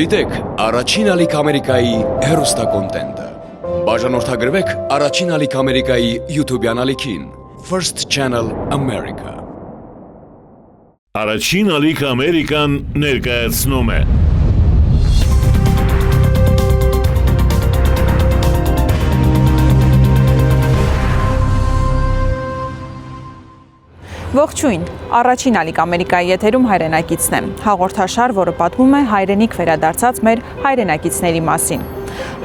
Դիտեք առաջին ալիք Ամերիկայի հեռուստակոնտենտը։ Բաժանորդագրվեք առաջին ալիք Ամերիկայի YouTube-յան ալիքին First Channel America։ Առաջին ալիք Ամերիկան ներկայացնում է Ողջույն, առաջին ալիք Ամերիկայի եթերում հայրենակիցն եմ, հաղորդաշար, որը պատմում է հայրենիք վերադարձած մեր հայրենակիցների մասին։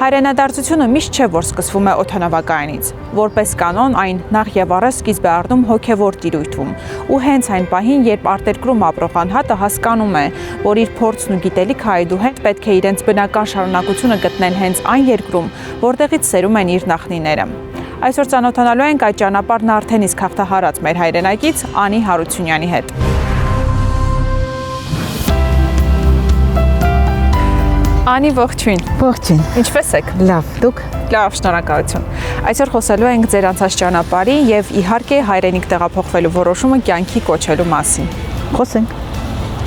Հայրենադարձությունը միշտ չէ, որ սկսվում է օդանավակայանից։ Որպես կանոն, այն նախ եւ առայժմ սկիզբ է առնում հոգեվոր տիրույթում, ու հենց այն պահին, երբ արտերկրում ապրող անհատը հասկանում է, որ իր փորձն ու գիտելիքը այդուհետ պետք է իրենց բնական շարունակությունը գտնեն հենց այն երկրում, որտեղից սերում են իր նախնիները։ Այսօր ծանոթանալու ենք այդ ճանապարհն արդեն իսկ հաղթահարած մեր հայրենակից Անի Հարությունյանի հետ։ Անի, ողջույն։ Ողջույն։ Ինչպե՞ս եք։ Լավ, դուք։ Լավ, շնորհակալություն։ Այսօր խոսելու ենք ձեր անցած ճանապարհի եւ իհարկե հայրենիք տեղափոխվելու որոշումը կյանքի կոչելու մասին։ Խոսենք։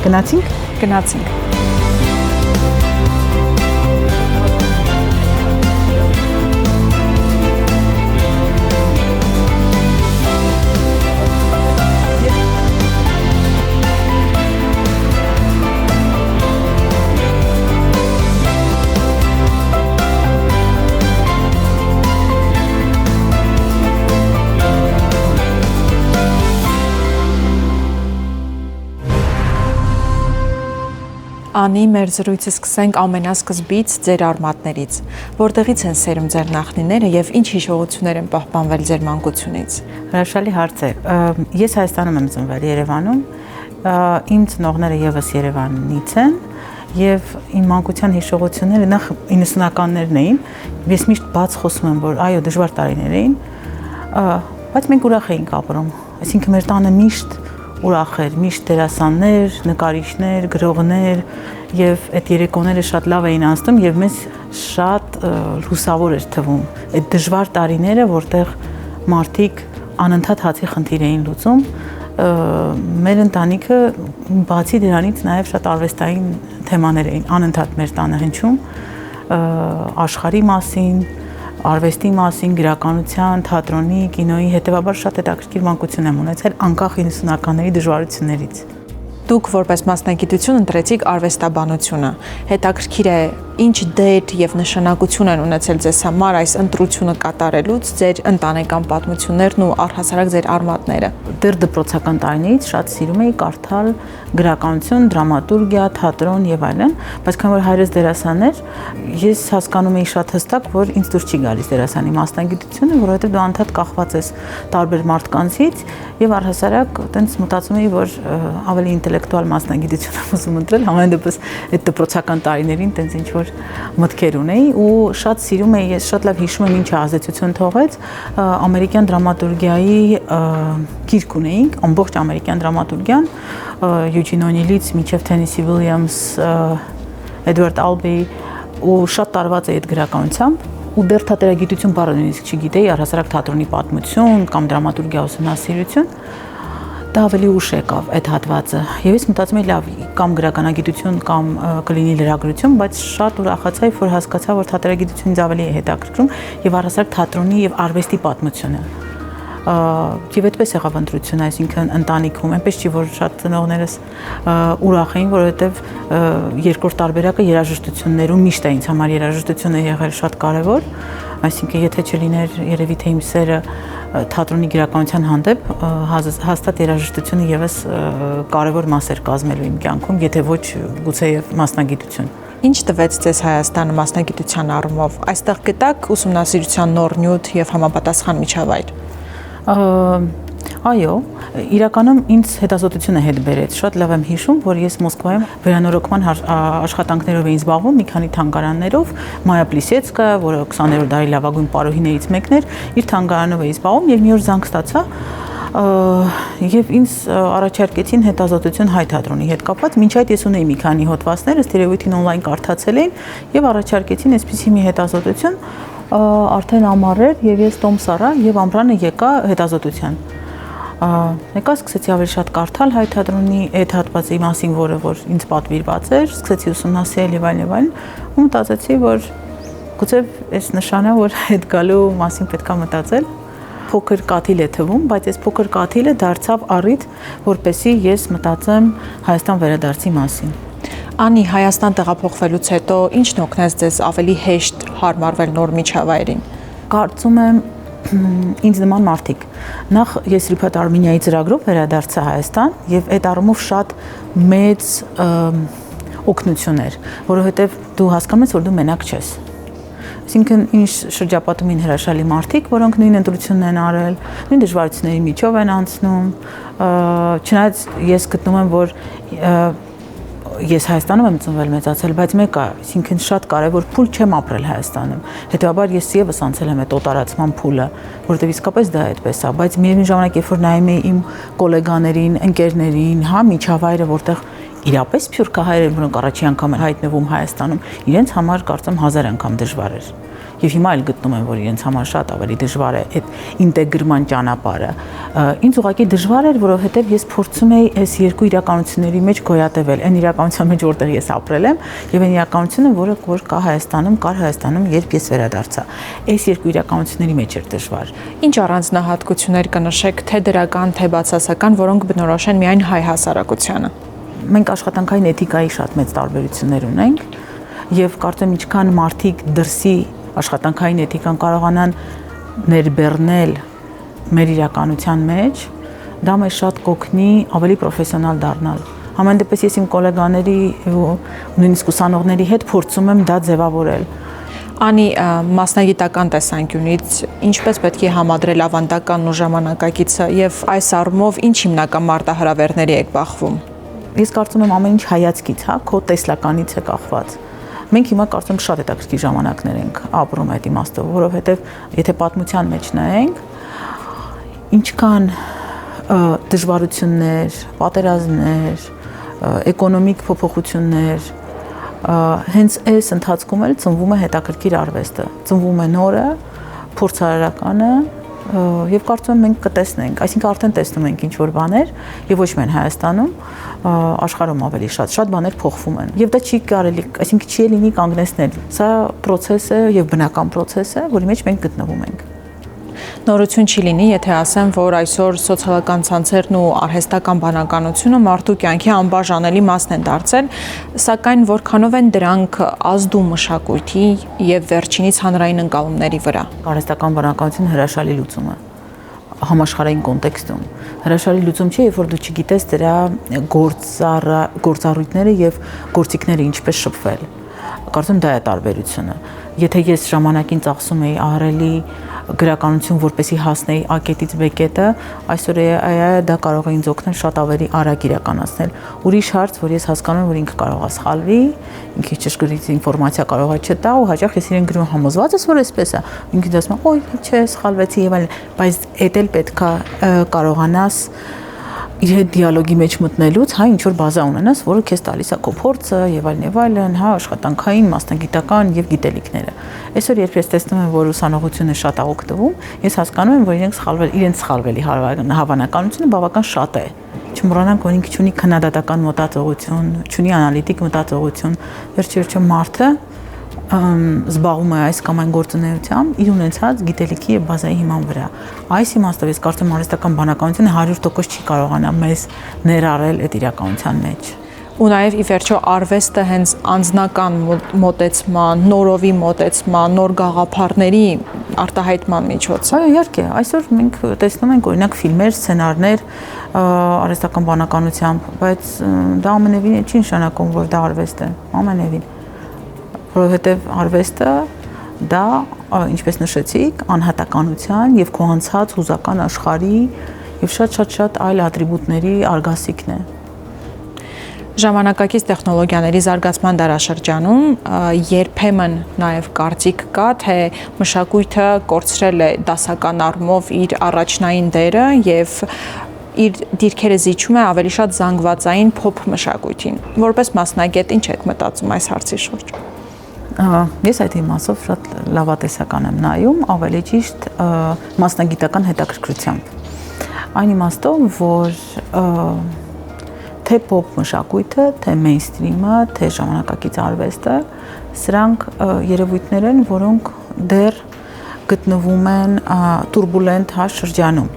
Գնացինք։ Գնացինք։ Անի, մեր զրույցը սկսենք ամենասկզբից ձեր արմատներից, որտեղից են սերում ձեր նախնիները եւ ինչ հիշողություններ են պահպանվել ձեր մանկությունից։ Հրաշալի հարց է։ Ես Հայաստանում եմ ծնվել, Երևանում, իմ ծնողները եւս Երևանից են եւ իմ մանկության հիշողությունները նախ 90-ականներն էին։ Ես միշտ բաց խոսում եմ, որ այո, դժվար տարիներ էին, բայց մենք ուրախ էինք ապրում։ Այսինքն մեր տանը միշտ ուրախ էր, միշտ դերասաններ, նկարիչներ, գրողներ եւ այդ երեկոները շատ լավ էին անցնում եւ մեզ շատ հուսավոր էր թվում այդ դժվար տարիները, որտեղ մարդիկ անընդհատ հացի խնդիր էին լուծում, մեր ընտանիքը բացի դրանից նաեւ շատ արվեստային թեմաներ էին անընդհատ մեր տանը հնչում, աշխարհի մասին, արվեստի մասին, գրականության, թատրոնի, կինոյի, հետևաբար շատ հետաքրքիր մանկություն եմ ունեցել անկախ 90-ականների դժվարություններից։ Դուք որպես մասնագիտություն ընտրեցիք արվեստաբանությունը։ Հետաքրքիր է ինչ դեր եւ նշանակություն են ունեցել ձեզ համար այս ընտրությունը կատարելուց ձեր ընտանեկան պատմություններն ու առհասարակ ձեր արմատները։ Դեռ դպրոցական տարիներից շատ սիրում էի կարդալ գրականություն, դրամատուրգիա, թատրոն եւ այլն, բայց քանի որ հայրս դերասան էր, ես հասկանում էի շատ հստակ, որ ինձ դուր չի գալիս դերասանի մասնագիտությունը, որովհետեւ դու անդադ կախված ես տարբեր մարդկանցից եւ առհասարակ այտենց մտածում էի, որ ավելի ինտելեկտուալ մասնագիտություն եմ ուզում ընտրել, համայն դեպս այդ դպրոցական տարիներին այտենց ինչ որ մտքեր ունեի ու շատ սիրում էի, ես շատ լավ հիշում եմ ինչ ազդեցություն թողեց ամերիկյան դրամատուրգիայի գիրք ունեինք, ամբողջ ամերիկյան դրամատուրգիան Յուջին Օնիլից մինչև Թենեսի Վիլյամս, Էդվարդ Ալբի ու շատ տարված էի այդ գրականությամբ ու դեռ թատերագիտություն բառը նույնիսկ չգիտեի, առհասարակ թատրոնի պատմություն կամ դրամատուրգիա ուսումնասիրություն, դա ավելի ուշ եկավ այդ հատվածը եւ ես մտածում էի լավ կամ գրականագիտություն կամ կլինի լրագրություն, բայց շատ ուրախացա, որ հասկացա, որ թատերագիտությունն ինձ ավելի է հետաքրքրում եւ առհասարակ թատրոնի եւ արվեստի պատմությունը։ Եվ այդպես եղավ ընտրությունը, այսինքն ընտանիքում, այնպես չի, որ շատ ծնողներս ուրախ էին, որովհետև երկրորդ տարբերակը երաժշտություններում միշտ է ինձ համար երաժշտությունը եղել շատ կարևոր, այսինքն եթե չլիներ երևի թե իմ սերը թատրոնի գրականության հանդեպ, հաստատ երաժշտությունը եւս կարևոր մաս էր կազմելու իմ կյանքում, եթե ոչ գուցեև մասնագիտություն։ Ինչ տվեց ձեզ Հայաստանը մասնագիտության առումով։ Այստեղ գտաք ուսումնասիրության նոր նյութ եւ համապատասխան միջավայր։ Այո, իրականում ինձ հետազոտությունը հետ բերեց։ Շատ լավ եմ հիշում, որ ես Մոսկվայում վերանորոգման աշխատանքներով էին զբաղվում, մի քանի թանգարաններով, Մայա Պլիսեցկայա, որը 20-րդ դարի լավագույն պարոհիներից մեկն էր, իր թանգարանով էի զբաղվում եւ մի օր զանգ ստացա եւ ինձ առաջարկեցին հետազոտություն հայ թատրոնի հետ կապված, մինչ այդ ես ունեի մի քանի հոդվածներ, ըստ երևույթին on-line կարդացել էին եւ առաջարկեցին այսպիսի մի հետազոտություն, արդեն ամառ էր եւ ես տոմս առա եւ ամռանը եկա հետազոտության։ Եկա սկսեցի ավելի շատ կարդալ հայ թատրոնի այդ հատվածի մասին, որը որ ինձ պատվիրված էր, սկսեցի ուսումնասիրել եւ այլն, ու մտածեցի, որ գուցե այս նշանը, որ հետ գալու մասին պետք է մտածել, փոքր կաթիլ է թվում, բայց այս փոքր կաթիլը դարձավ առիթ, որպեսզի ես մտածեմ Հայաստան վերադարձի մասին։ Անի, Հայաստան տեղափոխվելուց հետո ի՞նչն օգնեց ձեզ ավելի հեշտ հարմարվել նոր միջավայրին։ Կարծում եմ ինձ նման մարդիկ։ Նախ ես Ռիփաթ Արմենիայի ծրագրով վերադարձա Հայաստան եւ այդ առումով շատ մեծ օգնություն էր, որովհետեւ դու հասկանում ես, որ դու մենակ չես։ Այսինքն ինչ շրջապատում են հրաշալի մարդիկ, որոնք նույն ընտրությունն են արել, նույն դժվարությունների միջով են անցնում, չնայած ես գտնում եմ, որ ես Հայաստանում եմ ծնվել մեծացել, բայց մեկը, այսինքն շատ կարևոր փուլ չեմ ապրել Հայաստանում։ Հետևաբար ես եւս անցել եմ այդ օտարացման փուլը, որովհետեւ իսկապես դա այդպես է, բայց միևնույն ժամանակ երբ որ նայում եմ իմ գոլեգաներին, ընկերներին, հա, միջավայրը, որտեղ իրապես սփյուռքահայեր են, որոնք առաջին անգամ են հայտնվում Հայաստանում, իրենց համար կարծեմ 1000 անգամ դժվար էր։ Եվ հիմա էլ գտնում եմ, որ իրենց համար շատ ավելի դժվար է այդ ինտեգրման ճանապարհը։ Ինձ ուղղակի դժվար էր, որովհետև ես փորձում էի այս երկու իրականությունների մեջ գոյատևել, այն իրականության մեջ, որտեղ ես ապրել եմ, եւ այն իրականությունը, որ կա Հայաստանում, կար Հայաստանում, երբ ես վերադարձա։ Այս երկու իրականությունների մեջ էր դժվար։ Ինչ առանձնահատկություններ կնշեք, թե դրական, թե բացասական, որոնք բնորոշ են միայն հայ հասարակությանը։ Մենք աշխատանքային էթիկայի շատ մեծ տարբերություններ ունենք, եւ կարծեմ ինչքան մարդիկ դրսի աշխատանքային էթիկան կարողանան ներբեռնել մեր իրականության մեջ, դա մեզ շատ կօգնի ավելի պրոֆեսիոնալ դառնալ։ Համեն դեպս ես իմ գոլեգաների ու նույնիսկ ուսանողների հետ փորձում եմ դա ձևավորել։ Անի, մասնագիտական տեսանկյունից ինչպես պետք է համադրել ավանդականն ու ժամանակակիցը եւ այս առումով ինչ հիմնական մարտահրավերների եք բախվում։ Ես կարծում եմ ամեն ինչ հայացքից, հա, քո տեսլականից է կախված։ Մենք հիմա կարծում շատ հետաքրքիր ժամանակներ ենք ապրում այդ իմաստով, որովհետև եթե պատմության մեջ նայենք, ինչքան դժվարություններ, պատերազմներ, էկոնոմիկ փոփոխություններ, հենց այս ընթացքում էլ ծնվում է հետաքրքիր արվեստը, ծնվում է նորը, փորձարարականը, եւ կարծում եմ մենք կտեսնենք, այսինքն արդեն տեսնում ենք ինչ որ բաներ եւ ոչ միայն Հայաստանում, աշխարհում ավելի շատ բաներ փոխվում են եւ դա չի կարելի, այսինքն չի լինի կանգնեցնել։ Սա process է եւ բնական process է, որի մեջ մենք գտնվում ենք։ Նորություն չի լինի, եթե ասեմ, որ այսօր սոցիալական ցանցերն ու արհեստական բանականությունը մարդու կյանքի անբաժանելի մասն են դարձել, սակայն որքանով են դրանք ազդում մշակույթի եւ վերջինիս հանրային ընկալումների վրա։ Արհեստական բանականությունը հրաշալի լուծում է համաշխարհային կոնտեքստում։ Հրաշալի լուծում չի, երբ որ դու չգիտես դրա գործառույթները եւ գործիքները ինչպես շփվել։ Կարծում դա է տարբերությունը։ Եթե ես ժամանակին ծախսում էի ահռելի գրականություն, որպեսի հասնեի A կետից B կետը, այսօր դա կարող է ինձ օգնել շատ ավելի արագ իրականացնել։ Ուրիշ հարց, որ ես հասկանում եմ, որ ինքը կարող է սխալվի, ինքը ճշգրիտ ինֆորմացիա կարող է չտա ու հաճախ ես իրեն գրում համոզված ես, որ այսպես է։ Ինքը դասում է, օй, չէ, սխալվեցի եւ այլն, բայց էդ էլ պետքա կարողանաս իր հետ դիալոգի մեջ մտնելուց, հա, ինչ որ բազա ունենաս, որը քեզ տալիս է քո փորձը եւ այլն, հա, աշխատանքային, մասնագիտական եւ գիտելիքները։ Այսօր երբ ես տեսնում եմ, որ ուսանողությունը շատ է օգտվում, ես հասկանում եմ, որ իրենց սխալվելի հավանականությունը բավական շատ է։ Չմոռանանք, որ ինքը ունի քննադատական մտածողություն, ունի անալիտիկ մտածողություն, վերջիվերջո մարդը զբաղվում է այս կամ այն գործունեությամբ իր ունեցած գիտելիքի եւ բազայի հիման վրա։ Այս իմաստով ես կարծում եմ արհեստական բանականությունը 100% չի կարողանա մեզ ներառել այդ իրականության մեջ։ Ու նաև ի վերջո արվեստը հենց անձնական մոտեցման, նորովի մոտեցման, նոր գաղափարների արտահայտման միջոց է։ Այո, իհարկե, այսօր մենք տեսնում ենք օրինակ ֆիլմեր, սցենարներ արհեստական բանականությամբ, բայց դա ամենևին չի նշանակում, որ դա արվեստ է, ամենևին։ Որովհետև արվեստը դա, ինչպես նշեցիք, անհատականության եւ քո անցած հուզական աշխարհի եւ շատ այլ ատրիբուտների արգասիքն է։ Ժամանակակից տեխնոլոգիաների զարգացման դարաշրջանում երբեմն նաև կարծիք կա, թե մշակույթը կորցրել է դասական առումով իր առաջնային դերը եւ իր դիրքերը զիջում է ավելի շատ զանգվածային փոփ մշակույթին։ Որպես մասնագետ ինչ եք մտածում այս հարցի շուրջ։ Ես այդ իմաստով շատ լավատեսական եմ նայում, ավելի ճիշտ մասնագիտական հետաքրքրությամբ։ Այն իմաստով, որ թե pop մշակույթը, թե mainstream-ը, թե ժամանակակից արվեստը, սրանք երևույթներ են, որոնք դեռ գտնվում են турբուլենտ շրջանում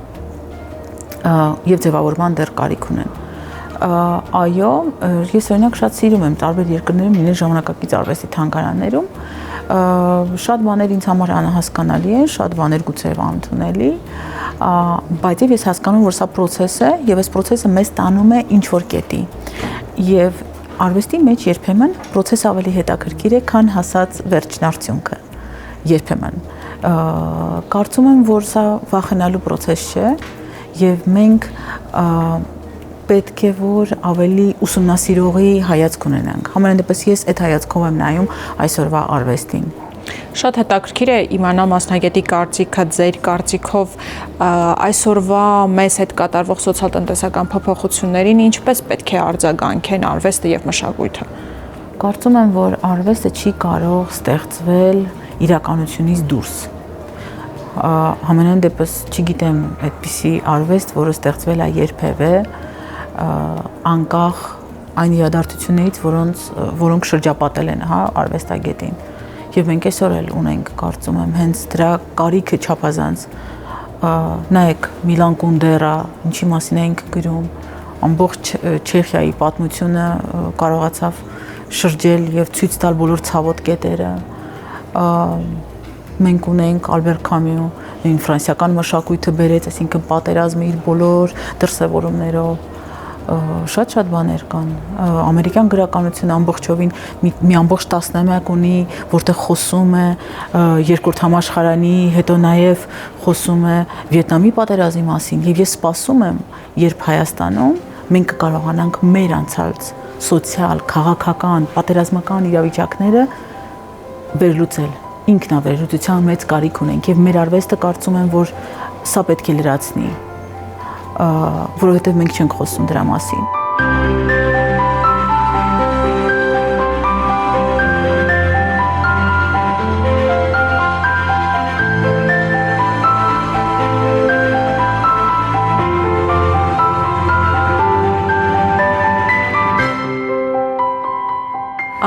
եւ ձևավորման դեռ կարիք ունեն։ Այո, ես օրինակ շատ սիրում եմ տարբեր երկրներում լինել ժամանակակից արվեստի թանգարաններում, շատ բաներ ինձ համար անհասկանալի են, շատ բաներ գուցե անընդունելի, բայց ես հասկանում, որ սա process է եւ այս process-ը մեզ տանում է ինչ որ կետի։ Եվ արվեստի մեջ երբեմն process-ը ավելի հետաքրքիր է, քան հասած վերջնարդյունքը։ Երբեմն կարծում եմ, որ սա վախենալու process չէ եւ մենք պետք է որ ավելի ուսումնասիրողի հայացք ունենանք։ Համենայն դեպս ես այդ հայացքով եմ նայում այսօրվա արվեստին։ Շատ հետաքրքիր է իմանալ մասնագետի կարծիքը, ձեր կարծիքով այսօրվա մեզ հետ կատարվող սոցիալ-տնտեսական փոփոխություններին ինչպես պետք է արձագանքեն արվեստը եւ մշակույթը։ Կարծում եմ, որ արվեստը չի կարող ստեղծվել իրականությունից դուրս։ Համենայն դեպս չգիտեմ այդպիսի արվեստ, որը ստեղծվել է երբևէ անկախ այն իրադարձություններից, որոնք շրջապատել են արվեստագետին։ Եվ մենք այսօր էլ ունենք, կարծում եմ, հենց դրա կարիքը չափազանց։ Նայեք Միլան Կունդերա, ինչի մասին ենք գրում, ամբողջ Չեխիայի պատմությունը կարողացավ շրջել եւ ցույց տալ բոլոր ցավոտ կետերը։ Մենք ունենք Ալբեր Կամյու, նույն ֆրանսիական մշակույթը բերեց, այսինքն պատերազմը իր բոլոր դրսևորումներով, շատ բաներ կան։ Ամերիկյան գրականությունը ամբողջովին մի ամբողջ տասնամյակ ունի, որտեղ խոսում է երկրորդ համաշխարհանի, հետո նաև խոսում է Վիետնամի պատերազմի մասին, եւ ես սպասում եմ, երբ Հայաստանում մենք կկարողանանք մեր անցած սոցիալ, քաղաքական, պատերազմական իրավիճակները վերլուծել։ Ինքնավերլուծության մեծ կարիք ունենք եւ մեր արվեստը կարծում եմ, որ սա պետք է լրացնի, որովհետեւ մենք չենք խոսում դրա մասին։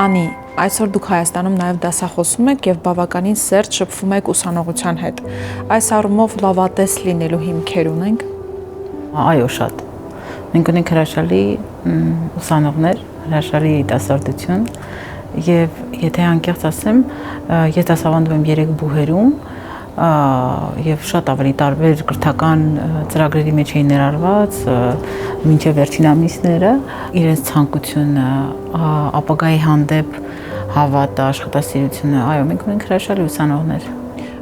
Անի, այսօր դուք Հայաստանում նաև դասախոսում եք եւ բավականին սերտ շփվում եք ուսանողության հետ։ Այս առումով լավատես լինելու հիմքեր ունենք։ Այո, շատ։ Մենք ունենք հրաշալի ուսանողներ, հրաշալի դասարտություն եւ եթե անկեղծ ասեմ, ես դասավանդում եմ 3 բուհերում եւ շատ ավելի տարբեր կրթական ծրագրերի մեջ էին ներառված մինչեւ վերջին ամիսները, իրենց ցանկությունը, ապագայի հանդեպ հավատը, աշխատասիրությունը, այո, մենք ունենք հրաշալի ուսանողներ։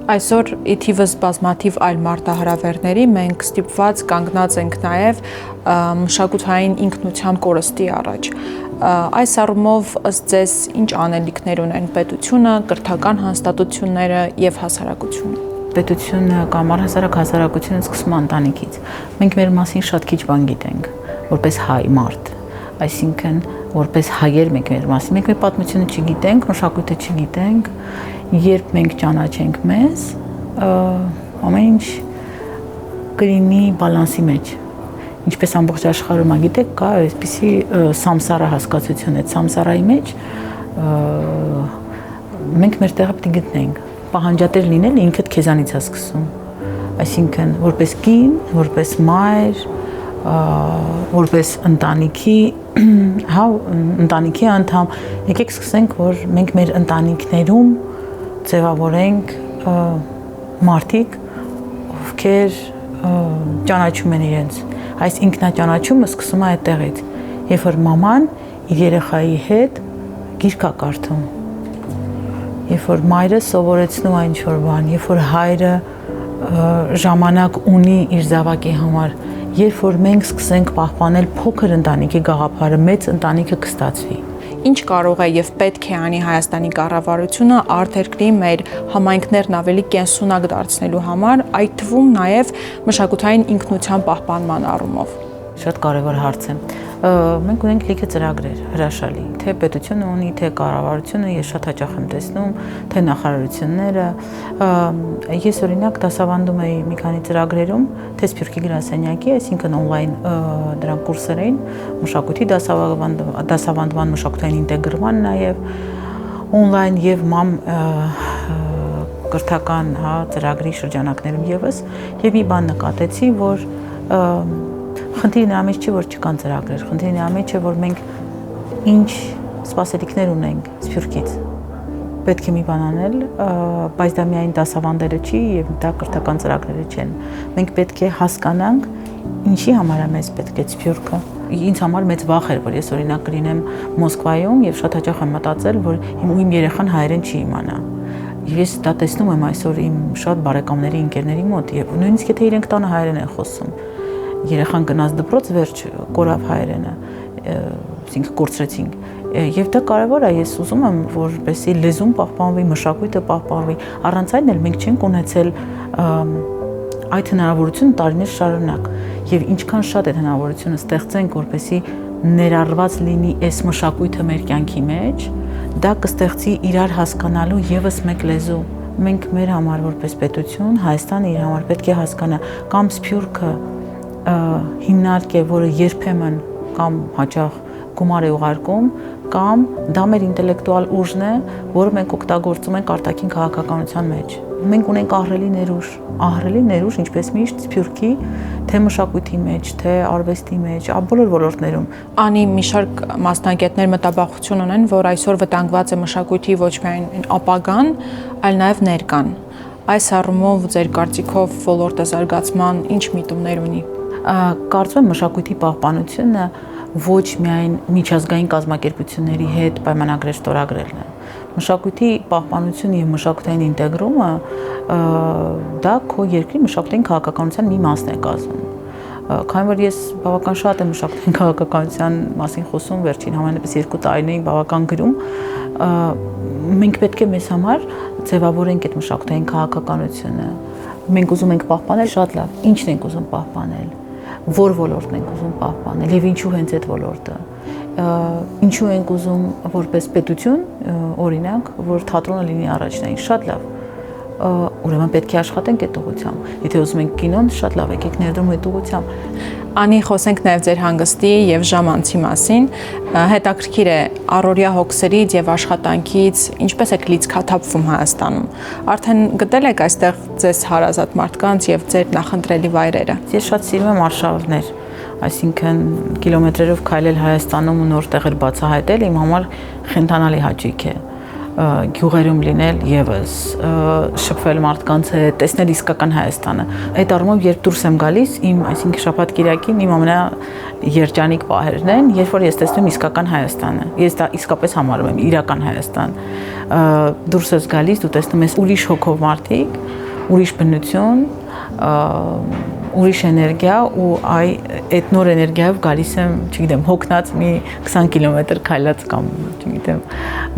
Այսօր ի թիվս բազմաթիվ այլ մարտահրավերների մենք ստիպված կանգնած ենք նաև մշակութային ինքնության կորստի առաջ։ Այս առումով ըստ ձեզ ինչ անելիքներ ունեն պետությունը, կրթական հաստատությունները եւ հասարակությունը։ Պետությունը կամ առհասարակ հասարակությունը սկսում է ընտանիքից։ Մենք մեր մասին շատ քիչ բան գիտենք, որպես հայ մարդ, այսինքն որպես հայեր մենք մեր մասին, մենք մեր պատմությունը չգիտենք, մշակույթը չգիտենք, երբ մենք ճանաչենք մեզ, ամեն ինչ կլինի բալանսի մեջ։ Ինչպես ամբողջ աշխարհում գիտեք, կա այսպիսի սամսարա հասկացություն, այդ սամսարայի մեջ մենք մեր տեղը պետք է գտնենք։ Պահանջատեր լինել ինքդ քեզանից է սկսում։ Այսինքն որպես կին, որպես մայր, որպես ընտանիքի, ընտանիքի անդամ, եկեք սկսենք, որ մենք մեր ընտանիքներում ձևավորենք մարդիկ, ովքեր ճանաչում են իրենց։ Այս ինքնաճանաչումը սկսում է այդտեղից, երբ որ մաման իր երեխայի հետ գիրք է կարդում, երբ որ մայրը սովորեցնում է ինչ-որ բան, երբ որ հայրը ժամանակ ունի իր զավակի համար, երբ որ մենք սկսենք պահպանել փոքր ընտանիքի գաղափարը, մեծ ընտանիքը կստացվի։ Ինչ կարող է եւ պետք է անի Հայաստանի կառավարությունը արտերկրի մեր համայնքներն ավելի կենսունակ դարձնելու համար, այդ թվում նաեւ մշակութային ինքնության պահպանման առումով։ Շատ կարևոր հարց է։ Մենք ունենք լիքը ծրագրեր, հրաշալի, թե պետությունը ունի, թե կառավարությունը, ես շատ հաճախ եմ տեսնում, թե նախարարությունները։ Ես օրինակ դասավանդում էի մի քանի ծրագրերում, թե Սփյուռքի գրասենյակի, այսինքն on-line դրանք կուրսեր էին, մշակույթի դասավանդման, մշակութային ինտեգրման նաև on-line եւ մամ կրթական ծրագրի շրջանակներում եւս եւ մի բան նկատեցի, որ խնդիրը նրա մեջ չի, որ չկան ծրագրեր, խնդիրը նրա մեջ է, որ մենք ինչ սպասելիքներ ունենք Սփյուռքից։ Պետք է մի բան անել, բայց դա միայն դասավանդելը չի եւ դա կրթական ծրագրերը չեն։ Մենք պետք է հասկանանք ինչի համար է մեզ պետք է Սփյուռքը։ Ինձ համար մեծ վախ էր, որ ես օրինակ կլինեմ Մոսկվայում եւ շատ հաճախ եմ մտածել, որ իմ երեխան հայերեն չի իմանա։ Ես դա տեսնում եմ այսօր իմ շատ բարեկամների, ընկերների մոտ եւ նույնիսկ եթե իրենք տանը հայերեն են խոսում, երեխան գնաց դպրոց, վերջ կորավ հայերենը, ասենք կորցրեցինք։ Եվ դա կարևոր է, ես ուզում եմ, որպեսզի լեզուն պահպանվի, մշակույթը պահպանվի, առանց այն էլ մենք չենք ունեցել այդ հնարավորությունը տարիներ շարունակ եւ ինչքան շատ այդ հնարավորությունը ստեղծենք, որպեսզի ներառված լինի այս մշակույթը մեր կյանքի մեջ, դա կստեղծի իրար հասկանալու եւս մեկ լեզու։ Մենք մեր համար որպես պետություն, Հայաստանը իր համար պետք է հասկանա կամ Սփյուռքը հիմնարկ է, որը երբեմն կամ հաճախ գումար է ուղարկում, կամ դա մեր ինտելեկտուալ ուժն է, որը մենք օգտագործում ենք արտաքին քաղաքականության մեջ։ Մենք ունենք ահռելի ներուժ, ինչպես միշտ Սփյուռքի, թե մշակույթի մեջ, թե արվեստի մեջ, բոլոր ոլորտներում։ Անի մի շարք մասնագետներ մտաբախություն ունեն, որ այսօր վտանգված է մշակույթի ոչ միայն ապագան, այլ նաև ներկան։ Այս առումով ձեր կարծիքով ոլորտը զարգացման ինչ միտումներ ունի։ Կարծում եմ մշակույթի պահպանությունը ոչ միայն միջազգային կազմակերպությունների հետ պայմանագրեր ստորագրելն է։ Մշակույթի պահպանությունը եւ մշակութային ինտեգրումը դա քո երկրի մշակութային քաղաքականության մի մասն է կազմում։ Քանի որ ես բավական շատ եմ մշակութային քաղաքականության մասին խոսում, վերջին համենայնպես 2 տարիներին բավական գրում, մենք պետք է մեզ համար ձևավորենք այդ մշակութային քաղաքականությունը։ Մենք ուզում ենք պահպանել, շատ լավ, ինչն ենք ուզում պահպանել, որ ոլորտն ենք ուզում պահպանել եւ ինչու հենց այդ ոլորտը։ Ինչու ենք ուզում որպես պետություն, օրինակ, որ թատրոնը լինի առաջնային, շատ լավ։ Ուրեմն պետք է աշխատենք այդ ուղղությամբ։ Եթե ուզում ենք կինոն, շատ լավ, եկեք ներդրում այդ ուղղությամբ։ Անի, խոսենք նաև ձեր հանգստի եւ ժամանցի մասին։ Հետաքրքիր է առօրյա հոգսերից եւ աշխատանքից ինչպես եք լիցքաթափվում Հայաստանում։ Արդեն գտել եք այստեղ ձեզ հարազատ մարդկանց եւ ձեր նախընտրելի վայրերը։ Ես շատ սիրում եմ արշավներ, այսինքն կիլոմետրերով քայլել Հայաստանում ու նոր տեղեր բացահայտել իմ համար խենթանալի հաճույք է։ Գյուղերում լինել եւս, շփվել մարդկանց հետ, տեսնել իսկական Հայաստանը։ Այդ առումով երբ դուրս եմ գալիս, իմ, այսինքն շաբաթ-կիրակին իմ ամենաերջանիկ պահերն են, երբ որ ես տեսնում իսկական Հայաստանը։ Ես դա իսկապես համարում եմ իրական Հայաստան։ Դուրս ես գալիս, դու տեսնում ես ուրիշ հոգով մարդիկ, ուրիշ բնություն, ուրիշ էներգիա ու այդ նոր էներգիայով գալիս եմ, չգիտեմ, հոգնած մի 20 կիլոմետր քայլած կամ, չգիտեմ,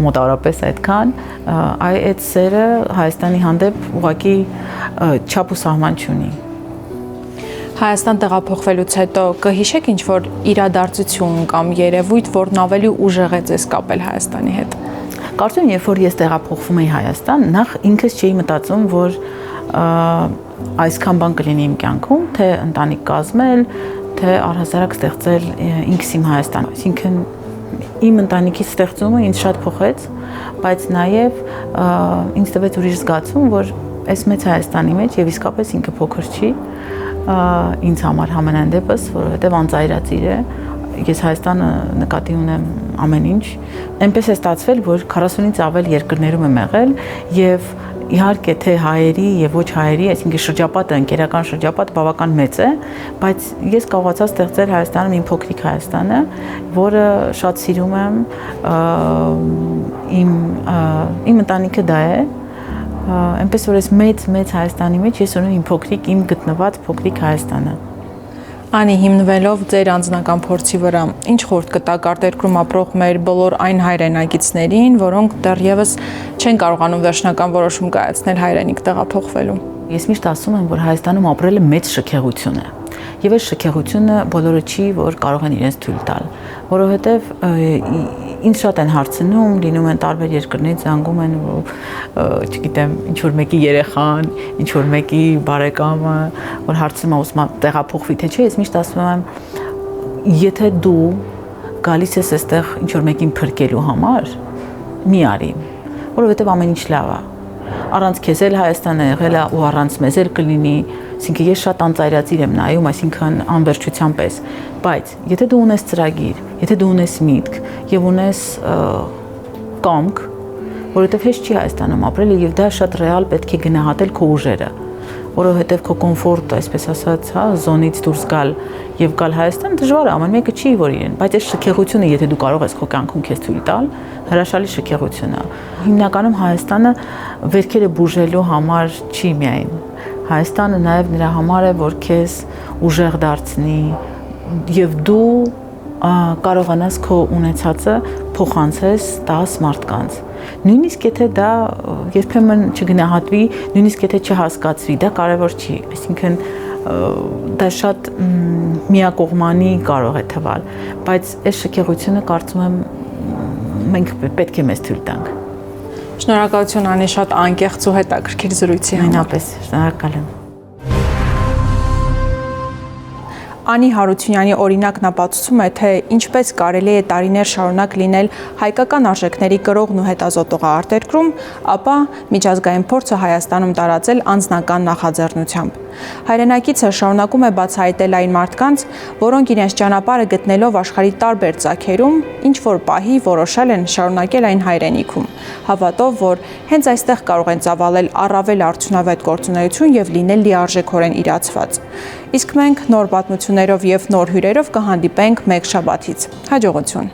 մոտավորապես այդքան, այդ սերը Հայաստանի հանդեպ ուղղակի չափ ու սահման չունի։ Հայաստան տեղափոխվելուց հետո կհիշեք ինչ-որ իրադարձություն կամ երևույթ, որն ավելի ուժեղ է ձեզ կապել Հայաստանի հետ։ Կարծում եմ, երբ որ ես տեղափոխվում էի Հայաստան, նախ ինքս չէի մտածում, որ այսքան բան կլինի իմ կյանքում, թե ընտանիք կազմել, թե առհասարակ ստեղծել ինքս իմ Հայաստան։ Այսինքն իմ ընտանիքի ստեղծումը ինձ շատ փոխեց, բայց նաև ինձ տվեց ուրիշ զգացում, որ այս մեծ Հայաստանի մեջ եւ իսկապես ինքը փոքր չի, ինձ համար համենայն դեպս, որովհետեւ անծայրածիր է։ Ես Հայաստանը նկատի ունեմ ամեն ինչ։ Այնպես է ստացվել, որ 40-ից ավել երկրներում եմ եղել եւ իհարկե թե հայերի եւ ոչ հայերի, այսինքն շրջապատը, ընկերական շրջապատը բավական մեծ է, բայց ես կարողացա ստեղծել Հայաստանում իմ փոքրիկ Հայաստանը, որը շատ սիրում եմ, իմ ընտանիքը դա է, այնպես որ այս մեծ Հայաստանի մեջ ես ունեմ իմ փոքրիկ, իմ գտնված փոքրիկ Հայաստանը։ Անի, հիմնվելով ձեր անձնական փորձի վրա, ինչ խորհուրդ կտաք արտերկրում ապրող մեր բոլոր այն հայրենակիցներին, որոնք դեռևս չեն կարողանում վերջնական որոշում կայացնել հայրենիք տեղափոխվելու։ Ես միշտ ասում եմ, որ Հայաստանում ապրելը մեծ շքեղություն է։ Եվ այս շքեղությունը բոլորը չի, որ կարող են իրենց թույլ տալ, որովհետև ինձ շատ են հարցնում, լինում են տարբեր երկրներից, զանգում են, չգիտեմ, ինչ որ մեկի երեխան, ինչ որ մեկի բարեկամը, որ հարցնում է ուզում է տեղափոխվի, թե չէ, ես միշտ ասում եմ, եթե դու գալիս ես այստեղ ինչ որ մեկին փրկելու համար, մի արի, որովհետև ամեն ինչ լավ է։ Առանց քեզ էլ Հայաստանը եղել է ու առանց մեզ էլ կլինի, այսինքն ես շատ անծայրածիր եմ նայում, այսինքն անվերջության պես, բայց եթե դու ունես ծրագիր, եթե դու ունես միտք եւ ունես կամք, որովհետև հեշտ չի Հայաստանում ապրել եւ դա շատ ռեալ պետք է գնահատել քո ուժերը, որովհետև քո կոմֆորտ, այսպես ասած, հա, զոնից դուրս գալ եւ գալ Հայաստան դժվար է, ամեն մեկը չի որ իրեն, բայց այս շքեղությունը, եթե դու կարող ես քո կյանքում քեզ թույլ տալ, հրաշալի շքեղություն է։ Հիմնականում Հայաստանը վերքերը բուժելու համար չի միայն։ Հայաստանը նաեւ նրա համար է, որ քեզ ուժեղ դարձնի եւ դու կարողանաս քո ունեցածը փոխանցես 10 մարդկանց։ Նույնիսկ եթե դա երբեմն չգնահատվի, նույնիսկ եթե չհասկացվի, դա կարևոր չի, այսինքն դա շատ միակողմանի կարող է թվալ, բայց այս շքեղությունը կարծում եմ մենք պետք է մեզ թույլ տանք։ Շնորհակալություն Անի, շատ անկեղծ ու հետաքրքիր զրույցի համար։ Այնապես, շնորհակալ եմ։ Անի Հարությունյանի օրինակն ապացուցում է, թե ինչպես կարելի է տարիներ շարունակ լինել հայկական արժեքների կրողն ու հետազոտողը արտերկրում, ապա միջազգային փորձը Հայաստանում տարածել անձնական նախաձեռնությամբ։ Հայրենակիցը շարունակում է բացահայտել այն մարդկանց, որոնք իրենց ճանապարհը գտնելով աշխարհի տարբեր ծագերում, ինչ որ պահի որոշել են շարունակել այն հայրենիքում, հավատով, որ հենց այստեղ կարող են ծավալել առավել արդյունավետ գործունեություն եւ լինել լիարժեքորեն իրացված։ Իսկ մենք նոր պատմություններով եւ նոր հյուրերով կհանդիպենք մեկ շաբաթից։ Հաջողություն։